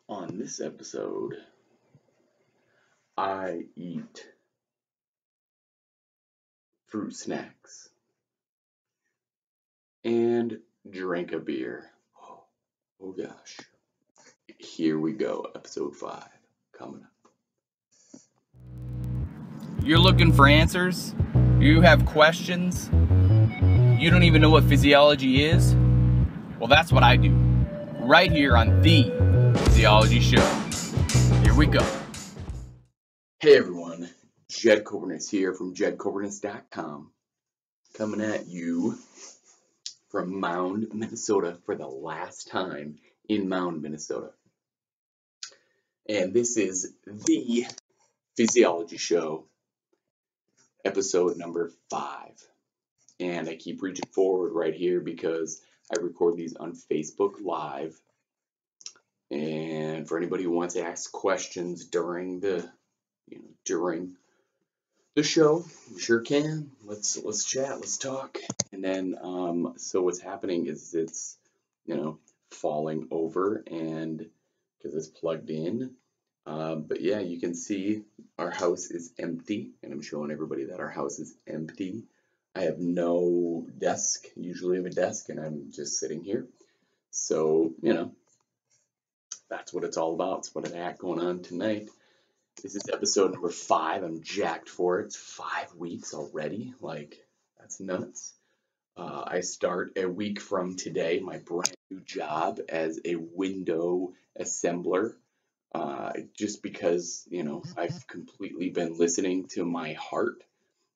On this episode, I eat fruit snacks and drink a beer. Oh gosh. Here we go, episode 5 coming up. You're looking for answers? You have questions? You don't even know what physiology is? Well, that's what I do. Right here on The Physiology Show. Here we go. Hey everyone, Jed Coburnus here from jedcoburnus.com, coming at you from Mound, Minnesota for the last time in Mound, Minnesota. And this is The Physiology Show, episode number 5. And I keep reaching forward right here because I record these on Facebook Live. And for anybody who wants to ask questions during the show, you sure can. Let's chat, let's talk. And then so what's happening is it's falling over, and because it's plugged in. But yeah, you can see our house is empty, and I'm showing everybody that our house is empty. I have no desk. Usually I have a desk, and I'm just sitting here. So, that's what it's all about. It's what I got going on tonight. This is episode number 5. I'm jacked for it. It's 5 weeks already. Like, that's nuts. I start a week from today my brand new job as a window assembler. Just because, I've completely been listening to my heart,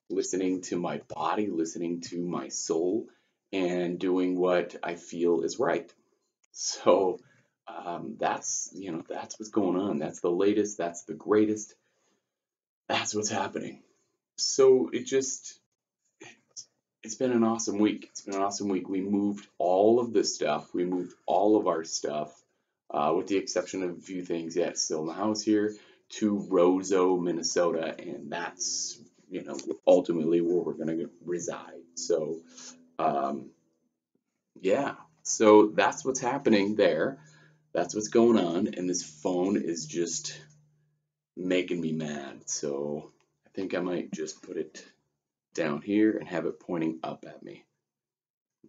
listening to my body, listening to my soul, and doing what I feel is right. So that's what's going on. That's the latest. That's the greatest. That's what's happening. So it's been an awesome week. It's been an awesome week. We moved all of this stuff. We moved all of our stuff, with the exception of a few things. Yeah, it's still in the house here, to Roseau, Minnesota, and that's ultimately where we're going to reside. So yeah, so that's what's happening there. That's what's going on, and this phone is just making me mad. So I think I might just put it down here and have it pointing up at me,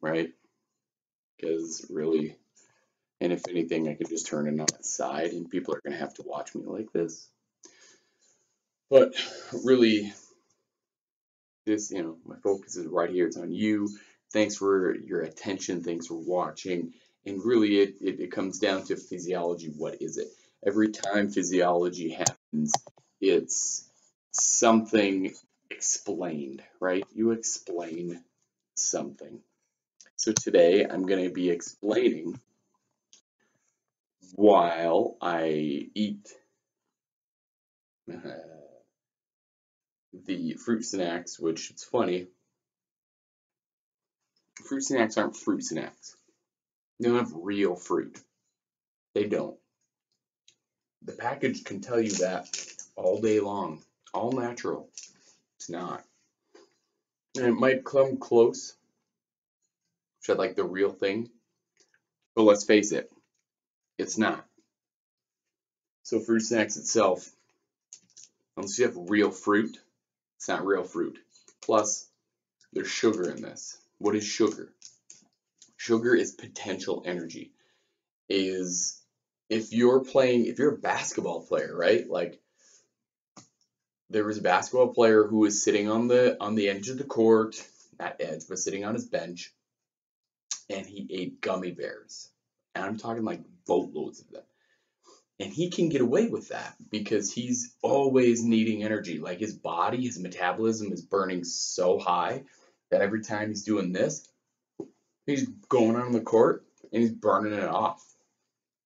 right? Because really, and if anything, I could just turn it on its side, and people are going to have to watch me like this. But really, this, my focus is right here. It's on you. Thanks for your attention. Thanks for watching. And really, it comes down to physiology. What is it? Every time physiology happens, it's something explained, right? You explain something. So today, I'm going to be explaining while I eat the fruit snacks, which it's funny. Fruit snacks aren't fruit snacks. They don't have real fruit. They don't. The package can tell you that all day long. All natural. It's not. And it might come close to like the real thing. But let's face it, it's not. So fruit snacks itself, unless you have real fruit, it's not real fruit. Plus, there's sugar in this. What is sugar? Sugar is potential energy. If you're a basketball player, right? Like, there was a basketball player who was sitting on the edge of the court, not edge, but sitting on his bench, and he ate gummy bears. And I'm talking like boatloads of them. And he can get away with that because he's always needing energy. Like, his body, his metabolism is burning so high that every time he's doing this, he's going on the court and he's burning it off.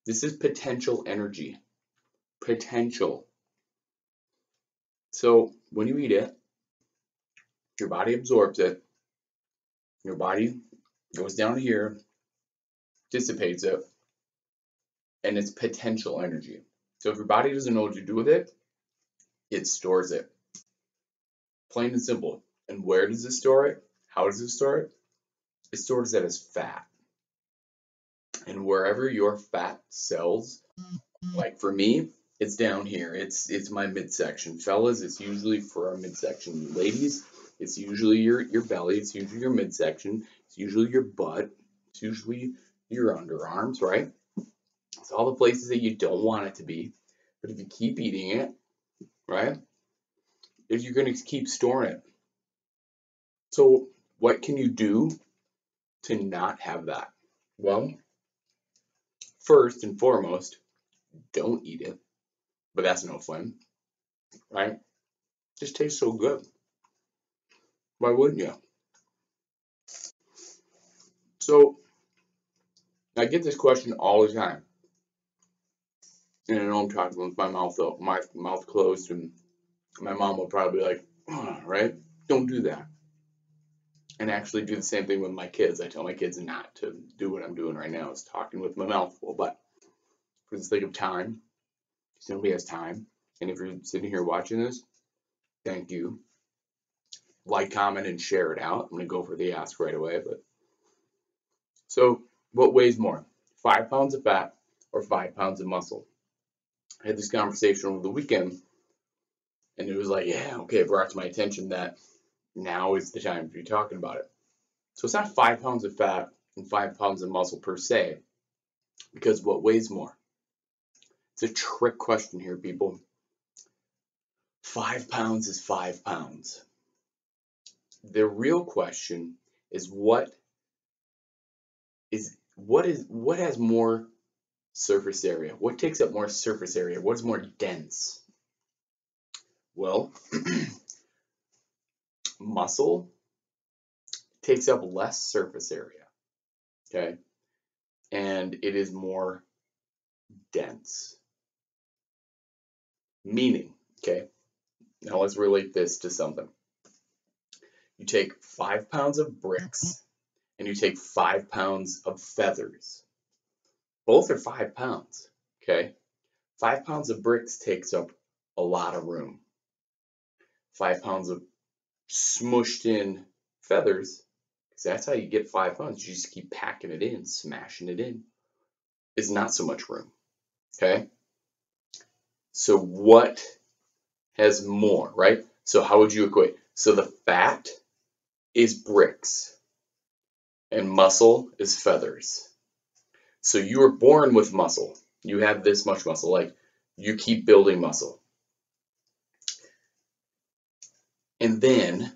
This is potential energy. Potential. So when you eat it, your body absorbs it. Your body goes down here, dissipates it, and it's potential energy. So if your body doesn't know what to do with it, it stores it. Plain and simple. And where does it store it? How does it store it? It stores it as fat. And wherever your fat cells Like for me, it's down here. It's my midsection. Fellas, it's usually for our midsection. Ladies, it's usually your belly. It's usually your midsection. It's usually your butt. It's usually your underarms, right? It's all the places that you don't want it to be. But if you keep eating it, right? If you're going to keep storing it. So what can you do to not have that? Well, first and foremost, don't eat it. But that's no fun, right? It just tastes so good. Why wouldn't you? So I get this question all the time. And I know I'm talking with my mouth closed, and my mom will probably be like, oh, right? Don't do that. And actually do the same thing with my kids. I tell my kids not to do what I'm doing right now, is talking with my mouth full. But for the sake of time, because nobody has time, and if you're sitting here watching this, thank you. Like, comment, and share it out. I'm going to go for the ask right away. But so, what weighs more, 5 pounds of fat or 5 pounds of muscle? I had this conversation over the weekend, and it was like, yeah, okay, it brought to my attention that now is the time to be talking about it. So it's not 5 pounds of fat and 5 pounds of muscle per se, because what weighs more? It's a trick question here, people. 5 pounds is 5 pounds. The real question is what has more surface area? What takes up more surface area? What's more dense? Well, muscle takes up less surface area, okay? And it is more dense. Meaning, okay? Now let's relate this to something. You take 5 pounds of bricks and you take 5 pounds of feathers. Both are 5 pounds, okay? 5 pounds of bricks takes up a lot of room. 5 pounds of smushed in feathers, because that's how you get 5 pounds. You just keep packing it in, smashing it in. Is not so much room, okay? So what has more, right? So how would you equate? So the fat is bricks and muscle is feathers. So you were born with muscle. You have this much muscle. Like, you keep building muscle. And then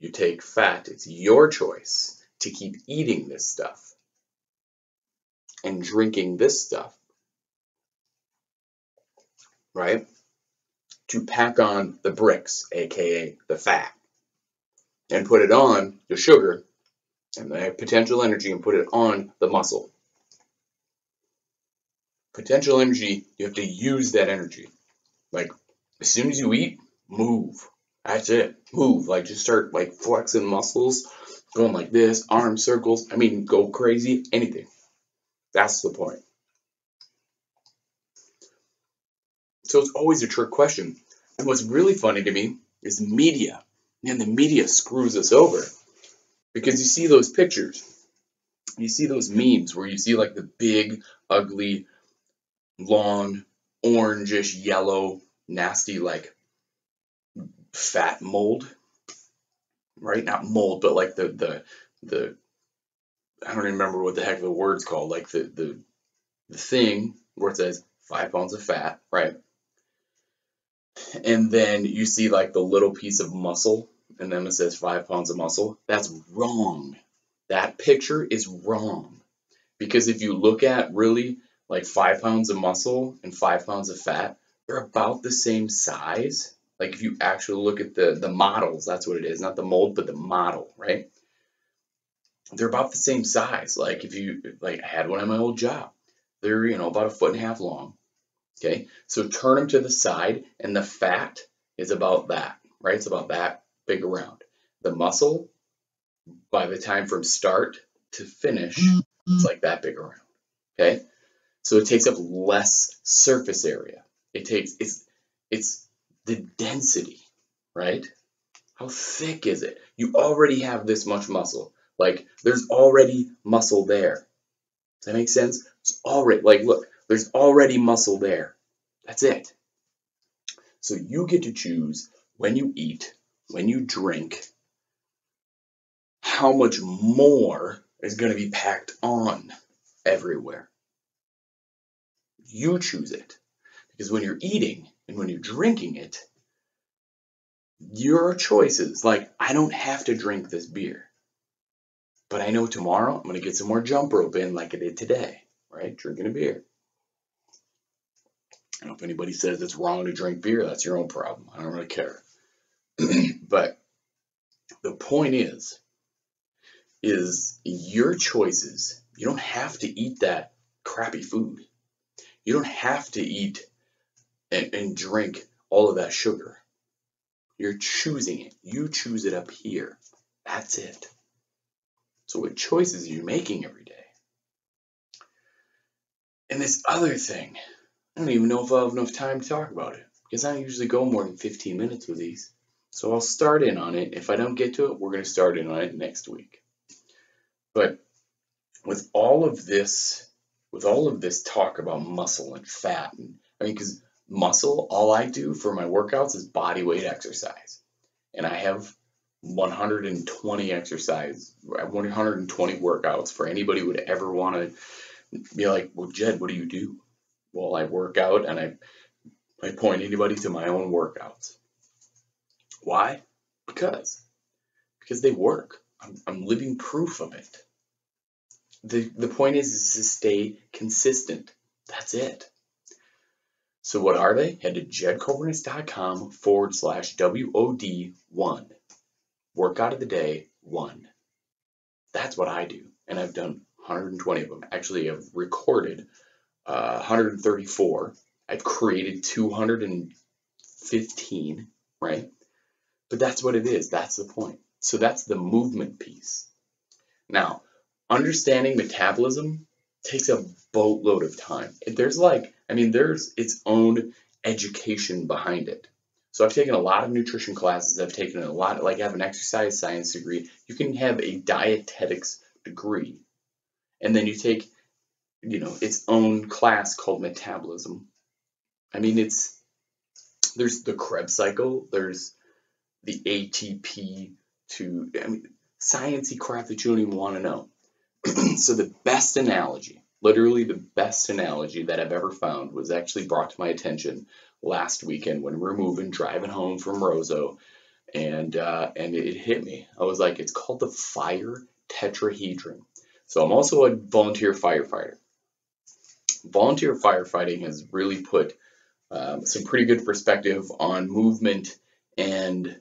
you take fat. It's your choice to keep eating this stuff and drinking this stuff, right? To pack on the bricks, aka the fat, and put it on the sugar and the potential energy and put it on the muscle. Potential energy, you have to use that energy. Like, as soon as you eat, move. That's it. Move. Like, just start like flexing muscles, going like this, arm circles. I mean, go crazy, anything. That's the point. So it's always a trick question. And what's really funny to me is media. And the media screws us over. Because you see those pictures. You see those memes where you see like the big, ugly, long, orangish, yellow, nasty, like fat mold, right? Not mold, but like the I don't even remember what the heck the word's called. Like the thing where it says 5 pounds of fat, right? And then you see like the little piece of muscle, and then it says 5 pounds of muscle. That's wrong. That picture is wrong. Because if you look at really like 5 pounds of muscle and 5 pounds of fat, they're about the same size. Like if you actually look at the models, that's what it is, not the mold, but the model, right? They're about the same size. Like if you, like I had one at my old job, they're, about 1.5 feet long. Okay, so turn them to the side, and the fat is about that, right? It's about that big around. The muscle, by the time from start to finish, it's like that big around. Okay, so it takes up less surface area. It's the density, right? How thick is it? You already have this much muscle. Like, there's already muscle there. Does that make sense? It's already, like, look, There's already muscle there. That's it. So you get to choose when you eat, when you drink, how much more is going to be packed on everywhere. You choose it. Because when you're eating and when you're drinking it, your choices, like, I don't have to drink this beer, but I know tomorrow I'm going to get some more jump rope in like I did today, right? Drinking a beer. I don't know if anybody says it's wrong to drink beer. That's your own problem. I don't really care. But the point is your choices. You don't have to eat that crappy food. You don't have to eat and drink all of that sugar. You're choosing it. You choose it up here. That's it. So what choices are you making every day? And this other thing, I don't even know if I'll have enough time to talk about it, because I don't usually go more than 15 minutes with these. So I'll start in on it. If I don't get to it, we're going to start in on it next week. But with all of this talk about muscle and fat, and because muscle, all I do for my workouts is body weight exercise. And I have 120 workouts for anybody who would ever want to be like, well, Jed, what do you do? Well, I work out, and I point anybody to my own workouts. Why? Because they work. I'm living proof of it. The point is to stay consistent. That's it. So what are they? Head to jedcoburnus.com/WOD1. Workout of the day 1. That's what I do. And I've done 120 of them. Actually, I've recorded 134. I've created 215, right? But that's what it is. That's the point. So that's the movement piece. Now, understanding metabolism takes a boatload of time. There's its own education behind it. So I've taken a lot of nutrition classes. I've taken a lot, I have an exercise science degree. You can have a dietetics degree, and then you take, its own class called metabolism. There's the Krebs cycle, there's the ATP sciencey crap that you don't even want to know. So the best analogy, literally the best analogy that I've ever found was actually brought to my attention last weekend when we were driving home from Roseau, and it hit me. I was like, it's called the fire tetrahedron. So I'm also a volunteer firefighter. Volunteer firefighting has really put some pretty good perspective on movement and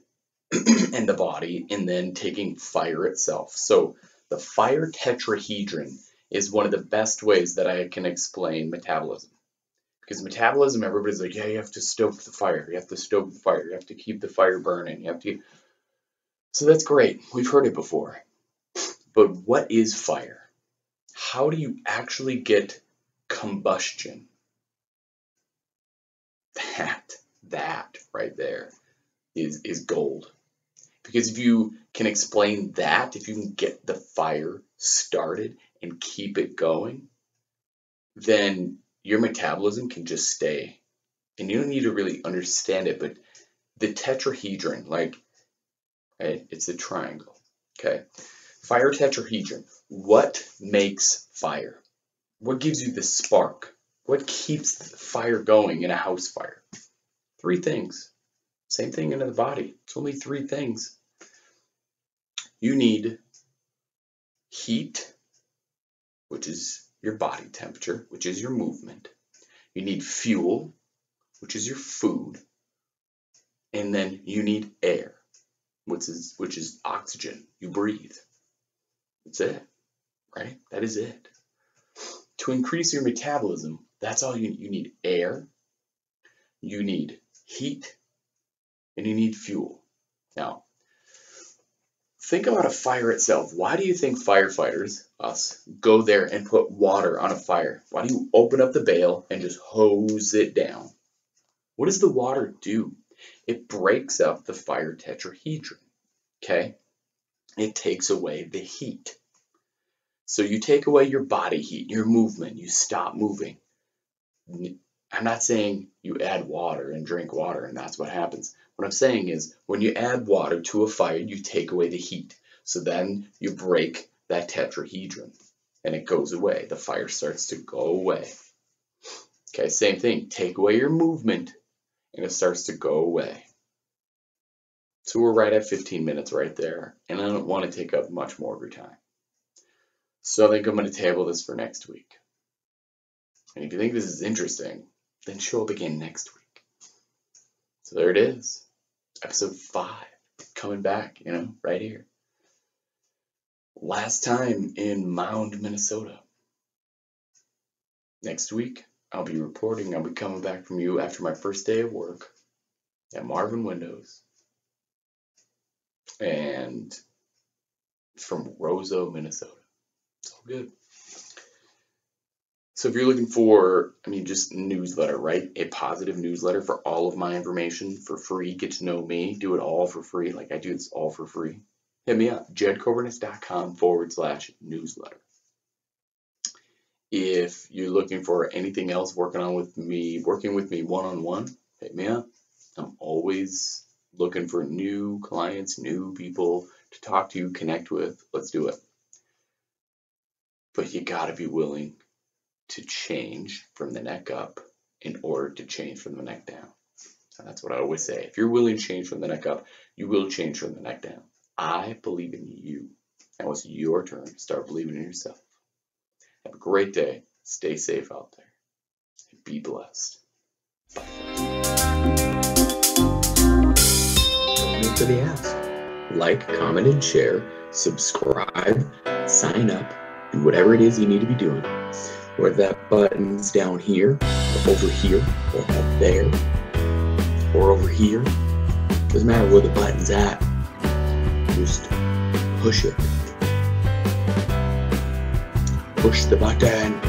the body, and then taking fire itself. So the fire tetrahedron is one of the best ways that I can explain metabolism. Because metabolism, everybody's like, yeah, you have to stoke the fire. You have to stoke the fire. You have to keep the fire burning. So that's great. We've heard it before. But what is fire? How do you actually get combustion? That right there is gold. Because if you can explain that, if you can get the fire started and keep it going, then your metabolism can just stay. And you don't need to really understand it, but the tetrahedron, it's a triangle, okay? Fire tetrahedron. What makes fire? What gives you the spark? What keeps the fire going in a house fire? 3 things. Same thing in the body. It's only 3 things. You need heat, which is your body temperature, which is your movement. You need fuel, which is your food. And then you need air, which is oxygen. You breathe. That's it, right? That is it. To increase your metabolism, that's all you need. Air, you need heat, and you need fuel. Now, think about a fire itself. Why do you think firefighters, us, go there and put water on a fire? Why do you open up the bale and just hose it down? What does the water do? It breaks up the fire tetrahedron, okay? It takes away the heat. So you take away your body heat, your movement, you stop moving. I'm not saying you add water and drink water and that's what happens. What I'm saying is when you add water to a fire, you take away the heat. So then you break that tetrahedron and it goes away. The fire starts to go away. Okay, same thing. Take away your movement and it starts to go away. So we're right at 15 minutes right there. And I don't want to take up much more of your time. So I think I'm going to table this for next week. And if you think this is interesting, then show up again next week. So there it is. Episode 5. Coming back, right here. Last time in Mound, Minnesota. Next week, I'll be reporting. I'll be coming back from you after my first day of work at Marvin Windows. And from Roseau, Minnesota. It's all good. So if you're looking for, just newsletter, right? A positive newsletter for all of my information for free. Get to know me. Do it all for free. Like I do this all for free. Hit me up. jedcobernis.com/newsletter. If you're looking for anything else working with me one-on-one, hit me up. I'm always looking for new clients, new people to talk to, connect with. Let's do it. But you got to be willing to change from the neck up in order to change from the neck down. And that's what I always say. If you're willing to change from the neck up, you will change from the neck down. I believe in you. Now it's your turn to start believing in yourself. Have a great day. Stay safe out there. And be blessed. Bye. Don't wait for the ask. Like, comment, and share. Subscribe. Sign up. Do whatever it is you need to be doing. Whether that button's down here, or over here, or up there, or over here. Doesn't matter where the button's at. Just push it. Push the button.